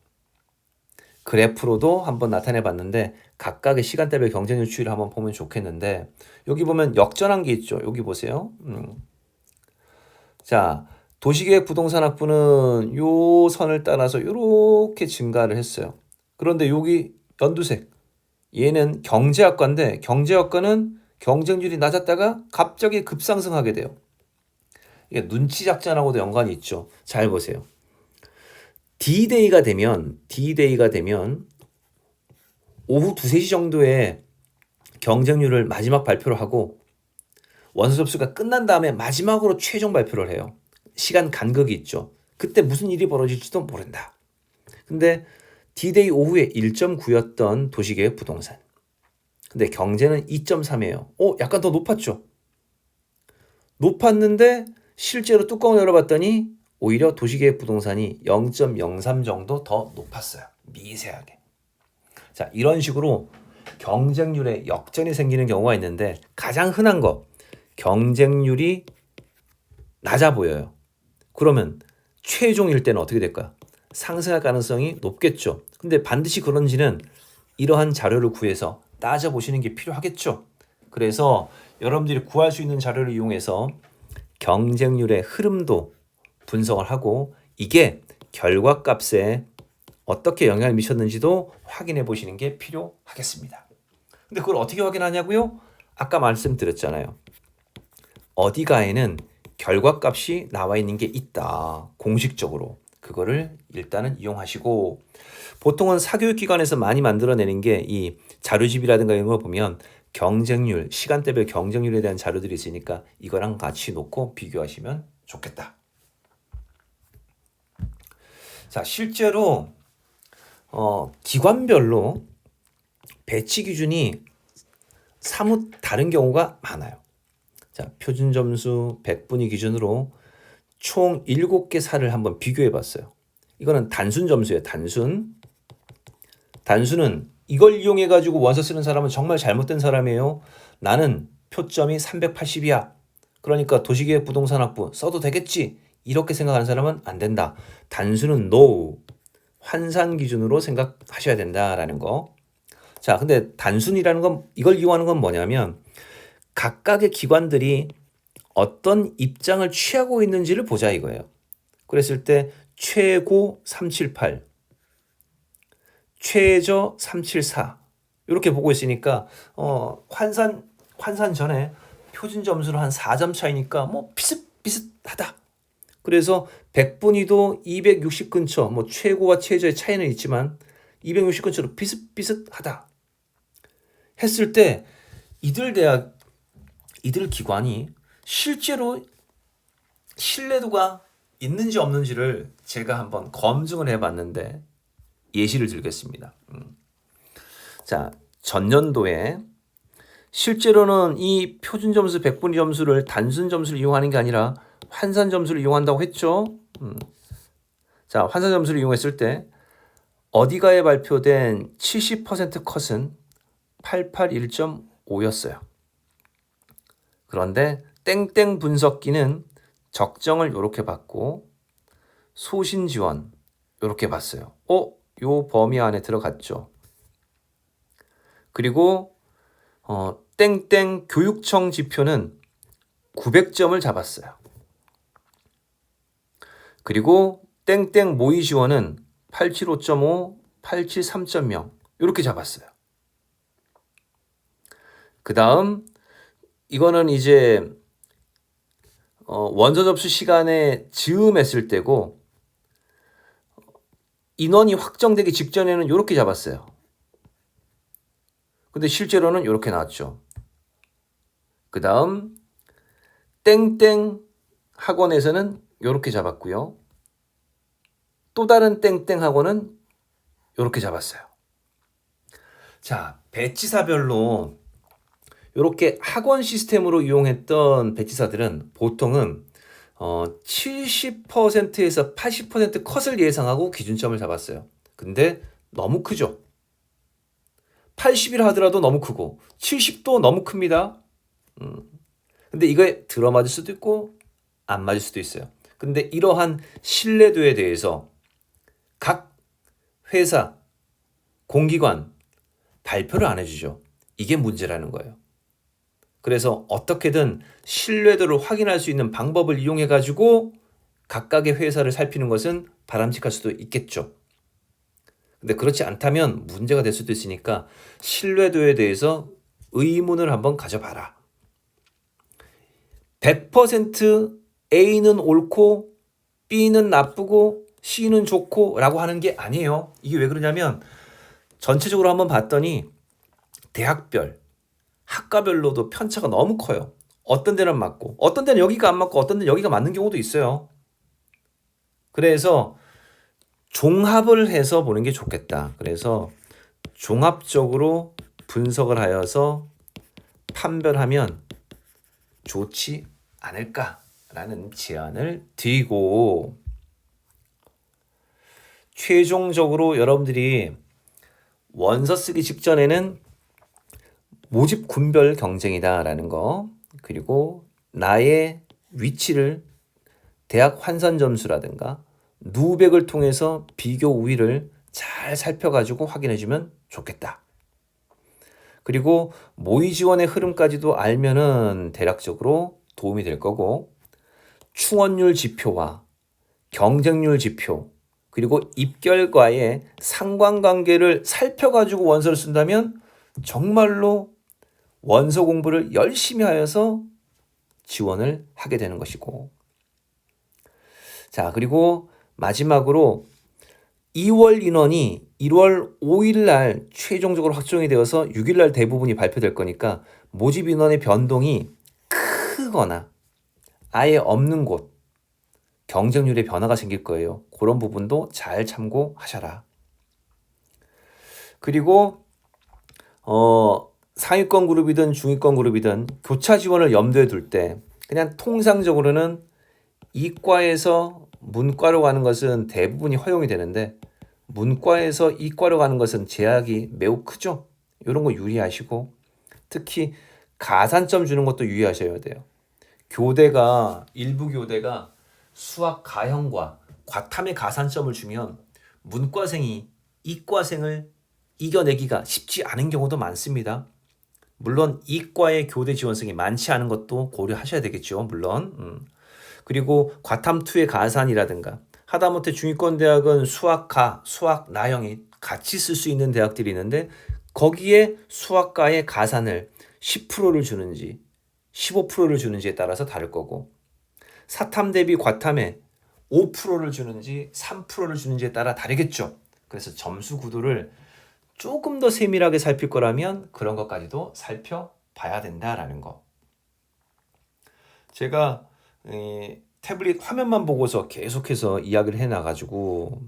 그래프로도 한번 나타내 봤는데 각각의 시간대별 경쟁률 추이를 한번 보면 좋겠는데 여기 보면 역전한 게 있죠. 여기 보세요. 자, 도시계획 부동산학부는 요 선을 따라서 이렇게 증가를 했어요. 그런데 여기 연두색 얘는 경제학과인데 경제학과는 경쟁률이 낮았다가 갑자기 급상승하게 돼요. 이게 눈치 작전하고도 연관이 있죠. 잘 보세요. D-Day가 되면 오후 2, 3시 정도에 경쟁률을 마지막 발표를 하고 원서 접수가 끝난 다음에 마지막으로 최종 발표를 해요. 시간 간극이 있죠. 그때 무슨 일이 벌어질지도 모른다. 근데 D-Day 오후에 1.9였던 도시계획 부동산. 근데 경제는 2.3이에요. 약간 더 높았죠. 높았는데 실제로 뚜껑을 열어봤더니 오히려 도시계획 부동산이 0.03 정도 더 높았어요. 미세하게. 자, 이런 식으로 경쟁률에 역전이 생기는 경우가 있는데 가장 흔한 거 경쟁률이 낮아 보여요. 그러면 최종일 때는 어떻게 될까요? 상승할 가능성이 높겠죠. 근데 반드시 그런지는 이러한 자료를 구해서 따져보시는 게 필요하겠죠. 그래서 여러분들이 구할 수 있는 자료를 이용해서 경쟁률의 흐름도 분석을 하고 이게 결과값에 어떻게 영향을 미쳤는지도 확인해 보시는 게 필요하겠습니다. 근데 그걸 어떻게 확인하냐고요? 아까 말씀드렸잖아요. 어디가에는 결과값이 나와 있는 게 있다. 공식적으로. 그거를 일단은 이용하시고 보통은 사교육기관에서 많이 만들어내는 게 이 자료집이라든가 이런 걸 보면 경쟁률, 시간대별 경쟁률에 대한 자료들이 있으니까 이거랑 같이 놓고 비교하시면 좋겠다. 자, 실제로 기관별로 배치 기준이 사뭇 다른 경우가 많아요. 자, 표준 점수 100분위 기준으로 총 7개 사를 한번 비교해 봤어요. 이거는 단순 점수예요. 단순은 이걸 이용해 가지고 원서 쓰는 사람은 정말 잘못된 사람이에요. 나는 표점이 380이야. 그러니까 도시계획 부동산학부 써도 되겠지. 이렇게 생각하는 사람은 안 된다. 단순은 no. 환산 기준으로 생각하셔야 된다라는 거. 자, 근데 단순이라는 건, 이걸 이용하는 건 뭐냐면 각각의 기관들이 어떤 입장을 취하고 있는지를 보자 이거예요. 그랬을 때 최고 378, 최저 374 이렇게 보고 있으니까 환산 전에 표준 점수는 한 4점 차이니까 뭐 비슷비슷하다. 그래서 100분위도 260 근처, 뭐 최고와 최저의 차이는 있지만 260 근처로 비슷비슷하다 했을 때 이들 기관이 실제로 신뢰도가 있는지 없는지를 제가 한번 검증을 해봤는데 예시를 들겠습니다. 자, 전년도에 실제로는 이 표준 점수 100분위 점수를 단순 점수를 이용하는 게 아니라 환산 점수를 이용한다고 했죠. 자, 환산 점수를 이용했을 때 어디가에 발표된 70% 컷은 881.5였어요. 그런데 땡땡 분석기는 적정을 이렇게 받고 소신 지원 이렇게 봤어요. 요 범위 안에 들어갔죠. 그리고 땡땡 교육청 지표는 900점을 잡았어요. 그리고 땡땡 모의 지원은 875.5, 873.0 이렇게 잡았어요. 그 다음 이거는 이제 원서 접수 시간에 즈음했을 때고 인원이 확정되기 직전에는 이렇게 잡았어요. 근데 실제로는 이렇게 나왔죠. 그 다음 땡땡 학원에서는 이렇게 잡았고요. 또 다른 땡땡 학원은 이렇게 잡았어요. 자, 배치사별로 이렇게 학원 시스템으로 이용했던 배치사들은 보통은 70%에서 80% 컷을 예상하고 기준점을 잡았어요. 근데 너무 크죠. 80이라 하더라도 너무 크고 70도 너무 큽니다. 근데 이거에 들어맞을 수도 있고 안 맞을 수도 있어요. 근데 이러한 신뢰도에 대해서 각 회사, 공기관 발표를 안 해주죠. 이게 문제라는 거예요. 그래서 어떻게든 신뢰도를 확인할 수 있는 방법을 이용해 가지고 각각의 회사를 살피는 것은 바람직할 수도 있겠죠. 근데 그렇지 않다면 문제가 될 수도 있으니까 신뢰도에 대해서 의문을 한번 가져봐라. 100% A는 옳고 B는 나쁘고 C는 좋고 라고 하는 게 아니에요. 이게 왜 그러냐면 전체적으로 한번 봤더니 대학별, 학과별로도 편차가 너무 커요. 어떤 데는 맞고 어떤 데는 여기가 안 맞고 어떤 데는 여기가 맞는 경우도 있어요. 그래서 종합을 해서 보는 게 좋겠다. 그래서 종합적으로 분석을 하여서 판별하면 좋지 않을까라는 제안을 드리고 최종적으로 여러분들이 원서 쓰기 직전에는 모집 군별 경쟁이다라는 거, 그리고 나의 위치를 대학 환산 점수라든가 누백을 통해서 비교 우위를 잘 살펴가지고 확인해주면 좋겠다. 그리고 모의 지원의 흐름까지도 알면은 대략적으로 도움이 될 거고, 충원율 지표와 경쟁률 지표, 그리고 입결과의 상관관계를 살펴가지고 원서를 쓴다면 정말로 원서 공부를 열심히 하여서 지원을 하게 되는 것이고, 자, 그리고 마지막으로 2월 인원이 1월 5일 날 최종적으로 확정이 되어서 6일 날 대부분이 발표될 거니까 모집 인원의 변동이 크거나 아예 없는 곳, 경쟁률의 변화가 생길 거예요. 그런 부분도 잘 참고하셔라. 그리고 상위권 그룹이든 중위권 그룹이든 교차 지원을 염두에 둘 때 그냥 통상적으로는 이과에서 문과로 가는 것은 대부분이 허용이 되는데 문과에서 이과로 가는 것은 제약이 매우 크죠. 이런 거 유의하시고 특히 가산점 주는 것도 유의하셔야 돼요. 일부 교대가 수학 가형과 과탐의 가산점을 주면 문과생이 이과생을 이겨내기가 쉽지 않은 경우도 많습니다. 물론 이과의 교대 지원생이 많지 않은 것도 고려하셔야 되겠죠. 물론. 그리고 과탐2의 가산이라든가 하다못해 중위권 대학은 수학가, 수학 나형이 같이 쓸 수 있는 대학들이 있는데 거기에 수학가의 가산을 10%를 주는지 15%를 주는지에 따라서 다를 거고 사탐 대비 과탐에 5%를 주는지 3%를 주는지에 따라 다르겠죠. 그래서 점수 구도를 조금 더 세밀하게 살필 거라면 그런 것까지도 살펴봐야 된다라는 거. 제가 태블릿 화면만 보고서 계속해서 이야기를 해놔가지고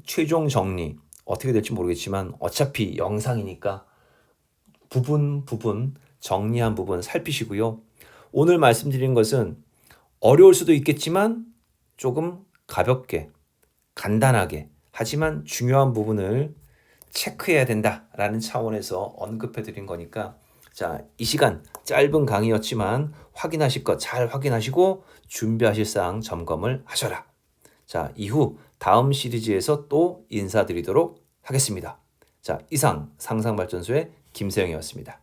최종 정리 어떻게 될지 모르겠지만 어차피 영상이니까 부분 정리한 부분 살피시고요. 오늘 말씀드린 것은 어려울 수도 있겠지만 조금 가볍게 간단하게 하지만 중요한 부분을 체크해야 된다라는 차원에서 언급해 드린 거니까 자, 이 시간 짧은 강의였지만 확인하실 것 잘 확인하시고 준비하실 사항 점검을 하셔라. 자, 이후 다음 시리즈에서 또 인사드리도록 하겠습니다. 자, 이상 상상발전소의 김세영이었습니다.